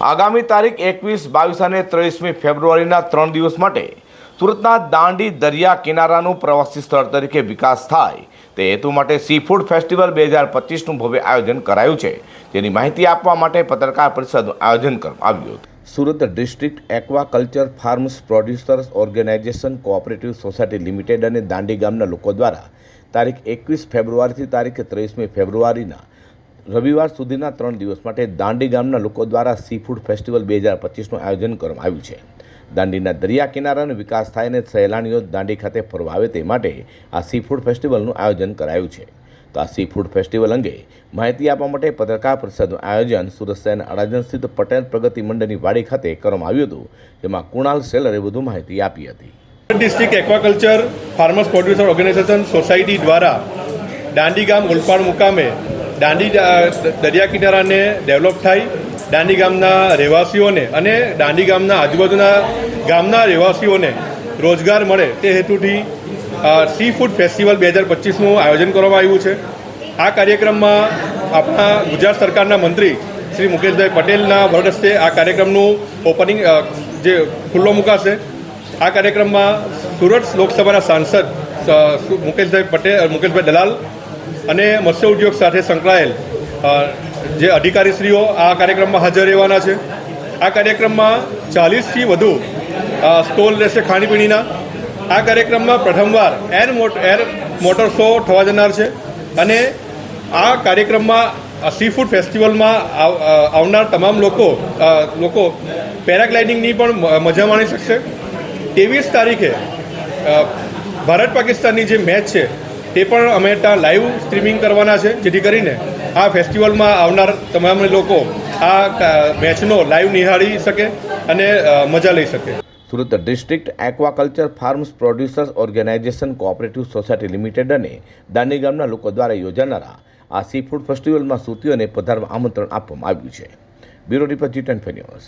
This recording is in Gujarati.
આગામી તારીખ 21, 22 અને 23મી ફેબ્રુઆરીના 3 દિવસ માટે સુરતના દાંડી દરિયા કિનારાનું પ્રવાસી સ્થળ તરીકે વિકાસ થાય તે હેતુ માટે સી ફૂડ ફેસ્ટિવલ 2025નું ભવ્ય આયોજન કરાયું છે, જેની માહિતી આપવા માટે પત્રકાર પરિષદનું આયોજન કરવામાં આવ્યું હતું. Surat district aquaculture farms producers organization cooperative society limited અને દાંડી ગામના લોકો દ્વારા તારીખ 21 ફેબ્રુઆરીથી તારીખ 23મી ફેબ્રુઆરીના રવિવાર સુધીના 3 દિવસ માટે દાંડી ગામના લોકો દ્વારા સી ફૂડ ફેસ્ટિવલ 2025નું આયોજન કરવામાં આવ્યું છે. દાંડીના દરિયા કિનારાનો વિકાસ થાય અને સહેલાણીઓ દાંડી ખાતે ફરવા આવે તે માટે આ સી ફૂડ ફેસ્ટિવલનું આયોજન કરાયું છે. તો આ સી ફૂડ ફેસ્ટિવલ અંગે માહિતી આપવા માટે પત્રકાર પરિષદનું આયોજન સુરત શહેરના અડાજણ સ્થિત પટેલ પ્રગતિ મંડળની વાડી ખાતે કરવામાં આવ્યું હતું, જેમાં કુણાલ સેલરે વધુ માહિતી આપી હતી. District aquaculture farmers producer organization society દ્વારા દાંડી ગામ ઓલપાડ મુકામે દાંડી દરિયા કિનારાને ડેવલપ થાય, દાંડી ગામના રહેવાસીઓને અને દાંડી ગામના આજુબાજુના ગામના રહેવાસીઓને રોજગાર મળે તે હેતુથી સી ફૂડ ફેસ્ટિવલ 2025નું આયોજન કરવામાં આવ્યું છે. આ કાર્યક્રમમાં આપણા ગુજરાત સરકારના મંત્રી શ્રી મુકેશભાઈ પટેલના વરદ હસ્તે આ કાર્યક્રમનું ઓપનિંગ જે ખુલ્લો મુકાશે. આ કાર્યક્રમમાં સુરત લોકસભાના સાંસદ મુકેશભાઈ દલાલ અને મત્સ્ય ઉદ્યોગ સાથે સંકળાયેલ જે અધિકારીશ્રીઓ આ કાર્યક્રમમાં હાજર રહેવાના છે. આ કાર્યક્રમમાં 40થી વધુ સ્ટોલ રહેશે ખાણીપીણીના. આ કાર્યક્રમમાં પ્રથમવાર એર મોટર શો થવા જનાર છે અને આ કાર્યક્રમમાં સી ફૂડ ફેસ્ટિવલમાં આવનાર તમામ લોકો પેરાગ્લાઇડિંગની પણ મજા માણી શકશે. 23 તારીખે ભારત પાકિસ્તાનની જે મેચ છે તે પણ અમે ત્યાં લાઈવ સ્ટ્રીમિંગ કરવાના છે, જેથી કરીને આ ફેસ્ટિવલમાં આવનાર તમામ લોકો આ મેચનો લાઈવ નિહાળી શકે અને મજા લઈ શકે. Surat district aquaculture farms producers organization cooperative society limited અને દાંડી ગામના લોકો દ્વારા યોજાનારા આ સી ફૂડ ફેસ્ટિવલમાં સુરતીઓને પધારવા આમંત્રણ આપવામાં આવ્યું છે. Bureau report G10 news.